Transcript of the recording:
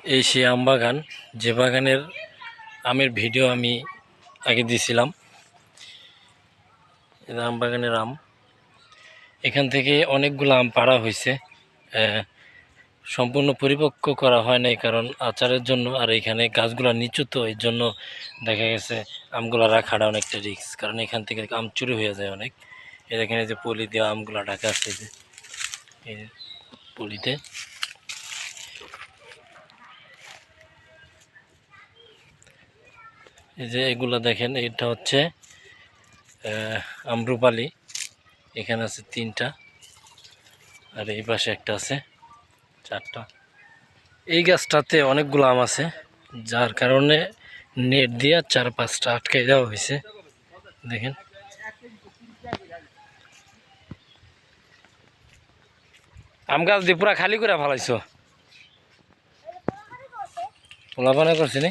এই সেই আম বাগান, যে বাগানের আমের ভিডিও আমি আগে দিয়েছিলাম। এটা আম বাগানের আম। এখান থেকে অনেকগুলো আম পাড়া হয়েছে, সম্পূর্ণ পরিপক্ক করা হয় নাই, কারণ আচারের জন্য। আর এখানে গাছগুলো নিচু, তো এর জন্য দেখা গেছে আমগুলো রাখাটা অনেকটা রিস্ক, কারণ এখান থেকে আম চুরি হয়ে যায় অনেক। এখানে যে পলি দেওয়া আমগুলো ঢাকা আছে, যে এই পলিতে। এই যে এগুলো দেখেন, এটা হচ্ছে আম্রপালি। এখানে আছে 3টা, আর এই পাশে একটা আছে 4টা। এই গাছটাতে অনেকগুলো আম আছে, যার কারণে নেট দিয়ে 4-5টা আটকাই দেওয়া হয়েছে। দেখেন, আম গাছ দিয়ে পুরা খালি করে ফেলাইছো। পোলাপানা করছি নি।